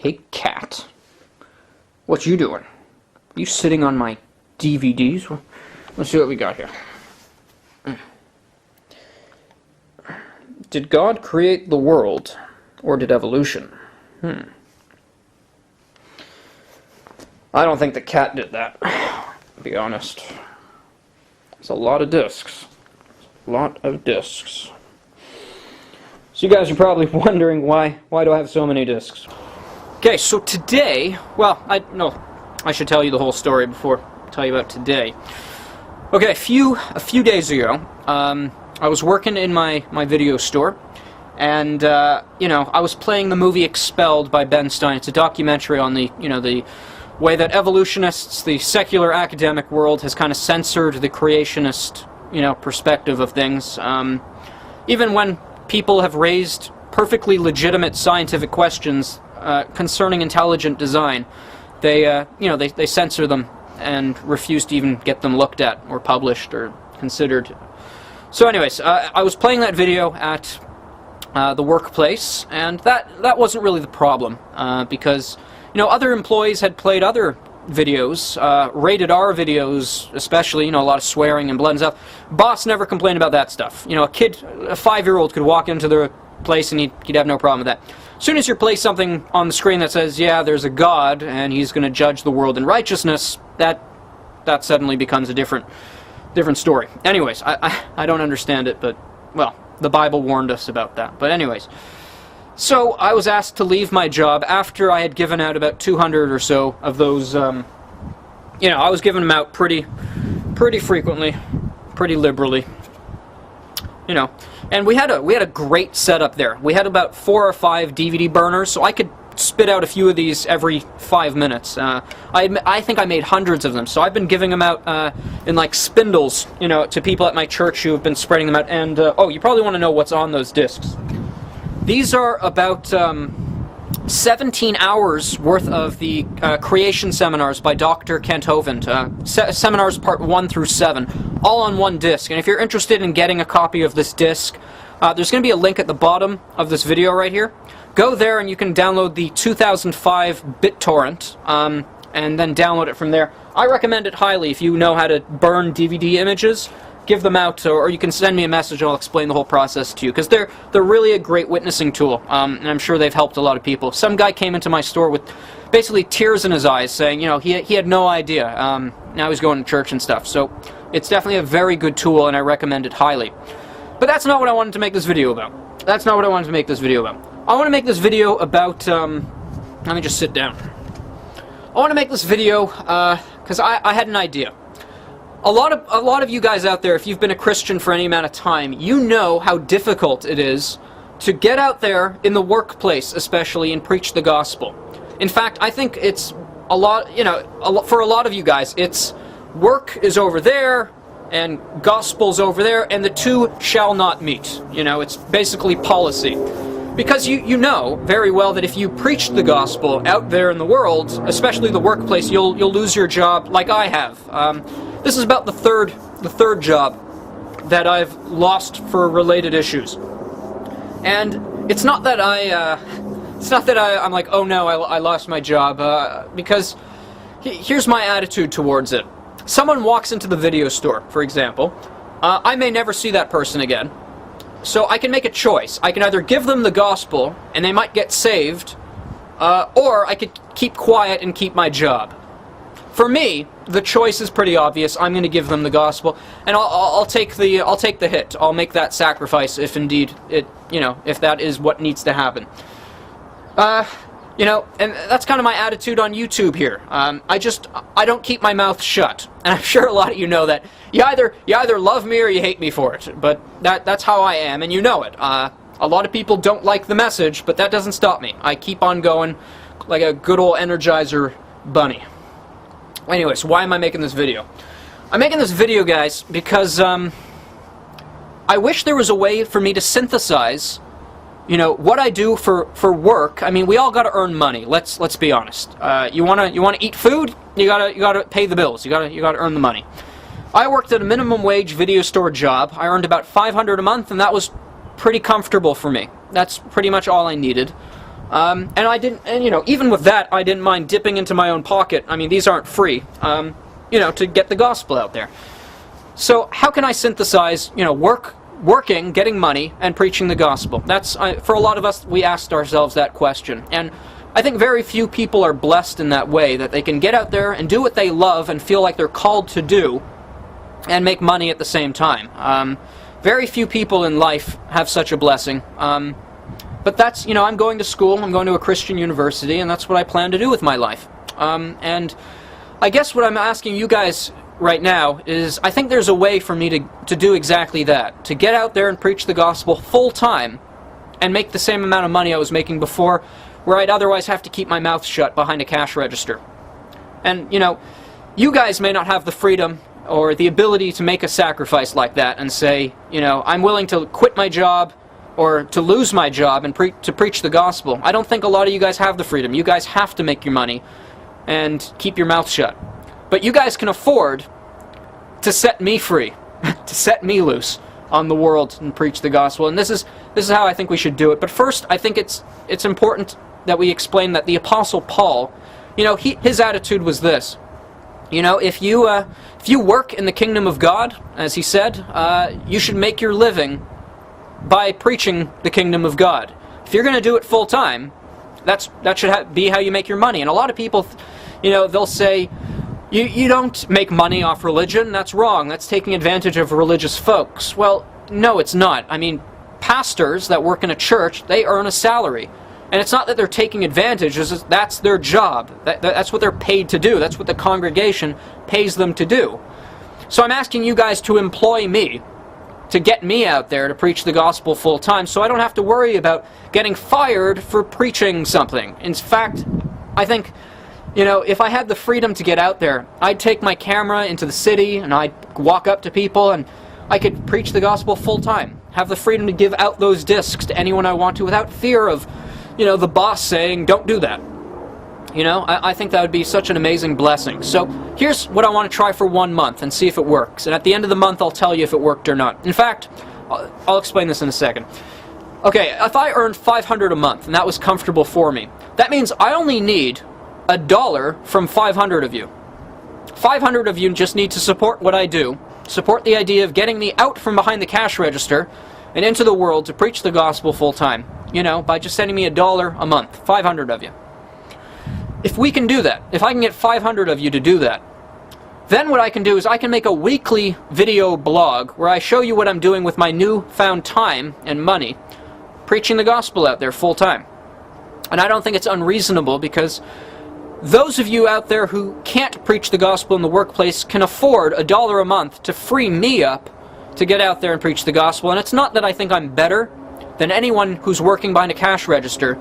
Hey, cat. What you doing? You sitting on my DVDs? Let's see what we got here. Did God create the world, or did evolution? I don't think the cat did that, to be honest. It's a lot of discs. A lot of discs. So you guys are probably wondering why do I have so many discs? Okay, so today, well, I should tell you the whole story before I tell you about today. Okay, a few days ago, I was working in my video store, and I was playing the movie Expelled by Ben Stein. It's a documentary on the way that evolutionists, the secular academic world, has kind of censored the creationist perspective of things. Even when people have raised perfectly legitimate scientific questions concerning intelligent design, they censor them and refuse to even get them looked at or published or considered. So anyways, I was playing that video at the workplace, and that wasn't really the problem, because other employees had played other videos, rated R videos especially, a lot of swearing and blood and stuff. Boss never complained about that stuff. A 5-year-old could walk into the place and he'd have no problem with that. As soon as you play something on the screen that says, yeah, there's a God and he's going to judge the world in righteousness, that suddenly becomes a different story. Anyways, I don't understand it, but, well, the Bible warned us about that. But anyways, so I was asked to leave my job after I had given out about 200 or so of those, I was giving them out pretty frequently, pretty liberally, and we had a great setup there. We had about 4 or 5 DVD burners, so I could spit out a few of these every 5 minutes. I think I made hundreds of them, so I've been giving them out in like spindles, to people at my church who have been spreading them out. And you probably want to know what's on those discs. These are about 17 hours worth of the creation seminars by Dr. Kent Hovind. Seminars part 1 through 7, all on one disc. And if you're interested in getting a copy of this disc, there's going to be a link at the bottom of this video right here. Go there and you can download the 2005 BitTorrent, and then download it from there. I recommend it highly if you know how to burn DVD images. Give them out, or you can send me a message and I'll explain the whole process to you, because they're really a great witnessing tool, and I'm sure they've helped a lot of people. Some guy came into my store with basically tears in his eyes, saying, he had no idea. Now he's going to church and stuff. So it's definitely a very good tool, and I recommend it highly. But that's not what I wanted to make this video about. That's not what I wanted to make this video about. I want to make this video about, let me just sit down. I want to make this video because I had an idea. A lot of you guys out there, if you've been a Christian for any amount of time, you know how difficult it is to get out there in the workplace, especially, and preach the gospel. In fact, I think it's a lot, for a lot of you guys, it's work is over there and gospel's over there, and the two shall not meet. It's basically policy. Because you know very well that if you preach the gospel out there in the world, especially the workplace, you'll lose your job, like I have. This is about the third job that I've lost for related issues, and it's not that I'm like, oh no, I lost my job, because here's my attitude towards it. Someone walks into the video store, for example. I may never see that person again. So I can make a choice. I can either give them the gospel, and they might get saved, or I could keep quiet and keep my job. For me, the choice is pretty obvious. I'm going to give them the gospel, and I'll take the hit. I'll make that sacrifice if indeed if that is what needs to happen. And that's kind of my attitude on YouTube here. I don't keep my mouth shut, and I'm sure a lot of you know that. You either love me or you hate me for it, but that's how I am, and you know it. A lot of people don't like the message, but that doesn't stop me. I keep on going like a good old Energizer bunny. Anyways, why am I making this video? I'm making this video, guys, because I wish there was a way for me to synthesize what I do for work. I mean, we all got to earn money. Let's be honest. You wanna eat food? You gotta pay the bills. You gotta earn the money. I worked at a minimum wage video store job. I earned about $500 a month, and that was pretty comfortable for me. That's pretty much all I needed. And I didn't, and even with that, I didn't mind dipping into my own pocket. I mean, these aren't free, to get the gospel out there. So how can I synthesize, working, getting money, and preaching the gospel? That's, for a lot of us, we asked ourselves that question. And I think very few people are blessed in that way, that they can get out there and do what they love and feel like they're called to do and make money at the same time. Very few people in life have such a blessing. But that's, I'm going to school, I'm going to a Christian university, and that's what I plan to do with my life. And I guess what I'm asking you guys right now is, I think there's a way for me to do exactly that. To get out there and preach the gospel full time and make the same amount of money I was making before, where I'd otherwise have to keep my mouth shut behind a cash register. And, you guys may not have the freedom or the ability to make a sacrifice like that and say, I'm willing to quit my job or to lose my job and to preach the gospel. I don't think a lot of you guys have the freedom. You guys have to make your money and keep your mouth shut. But you guys can afford to set me free, to set me loose on the world and preach the gospel. And this is how I think we should do it. But first, I think it's important that we explain that the Apostle Paul, his attitude was this. If you work in the kingdom of God, as he said, you should make your living by preaching the kingdom of God. If you're going to do it full time, that should be how you make your money. And a lot of people, they'll say, you don't make money off religion. That's wrong. That's taking advantage of religious folks. Well, no, it's not. I mean, pastors that work in a church, they earn a salary. And it's not that they're taking advantage, that's their job. That's what they're paid to do. That's what the congregation pays them to do. So I'm asking you guys to employ me, to get me out there to preach the gospel full time, so I don't have to worry about getting fired for preaching something. In fact, I think, if I had the freedom to get out there, I'd take my camera into the city and I'd walk up to people and I could preach the gospel full time. Have the freedom to give out those discs to anyone I want to without fear of the boss saying, don't do that. I think that would be such an amazing blessing. So here's what I want to try for 1 month and see if it works. And at the end of the month, I'll tell you if it worked or not. In fact, I'll explain this in a second. Okay, if I earned $500 a month and that was comfortable for me, that means I only need $1 from 500 of you. 500 of you just need to support what I do, support the idea of getting me out from behind the cash register and into the world to preach the gospel full time. By just sending me $1 a month, 500 of you. If we can do that, if I can get 500 of you to do that, then what I can do is I can make a weekly video blog where I show you what I'm doing with my newfound time and money, preaching the gospel out there full time. And I don't think it's unreasonable, because those of you out there who can't preach the gospel in the workplace can afford $1 a month to free me up to get out there and preach the gospel. And it's not that I think I'm better than anyone who's working behind a cash register.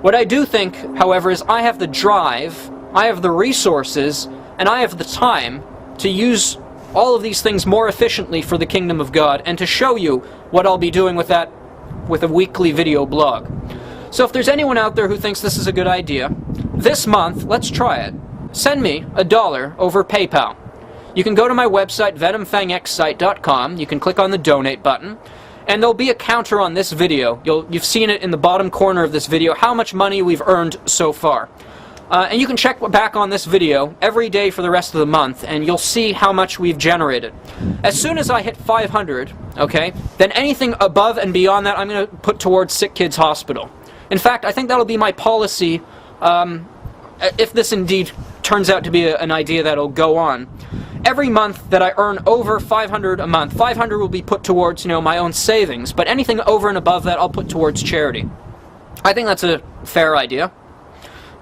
What I do think, however, is I have the drive, I have the resources, and I have the time to use all of these things more efficiently for the kingdom of God, and to show you what I'll be doing with that, with a weekly video blog. So if there's anyone out there who thinks this is a good idea, this month, let's try it. Send me $1 over PayPal. You can go to my website, venomfangxsite.com. You can click on the donate button, and there'll be a counter on this video. You've seen it in the bottom corner of this video, how much money we've earned so far. And you can check back on this video every day for the rest of the month, and you'll see how much we've generated. As soon as I hit 500, okay, then anything above and beyond that I'm going to put towards Sick Kids Hospital. In fact, I think that'll be my policy, if this indeed turns out to be an idea that'll go on. Every month that I earn over 500 a month, 500 will be put towards, my own savings, but anything over and above that I'll put towards charity. I think that's a fair idea.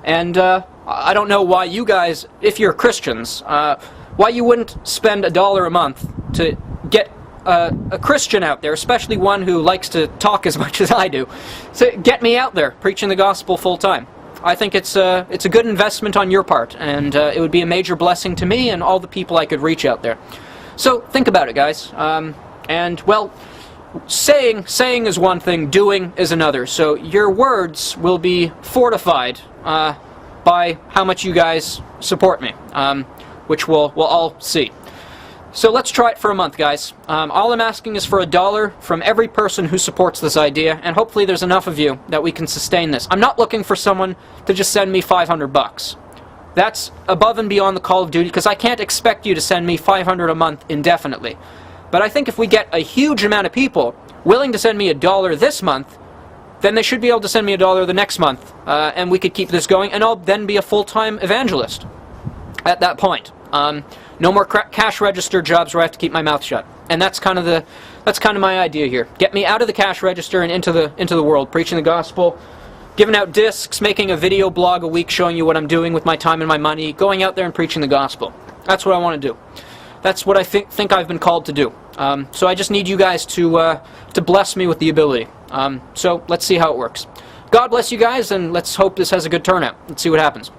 And I don't know why you guys, if you're Christians, why you wouldn't spend $1 a month to get a Christian out there, especially one who likes to talk as much as I do, to get me out there preaching the gospel full time. I think it's a good investment on your part, and it would be a major blessing to me and all the people I could reach out there. So think about it, guys. And well, saying is one thing, doing is another. So your words will be fortified by how much you guys support me, which we'll all see. So let's try it for a month, guys. All I'm asking is for $1 from every person who supports this idea, and hopefully there's enough of you that we can sustain this. I'm not looking for someone to just send me $500. That's above and beyond the Call of Duty, because I can't expect you to send me $500 a month indefinitely. But I think if we get a huge amount of people willing to send me $1 this month, then they should be able to send me $1 the next month, and we could keep this going, and I'll then be a full-time evangelist at that point. No more cash register jobs where I have to keep my mouth shut, and that's kind of my idea here. Get me out of the cash register and into the world, preaching the gospel, giving out discs, making a video blog a week showing you what I'm doing with my time and my money, going out there and preaching the gospel. That's what I want to do. That's what I think I've been called to do. So I just need you guys to bless me with the ability. So let's see how it works. God bless you guys, and let's hope this has a good turnout. Let's see what happens.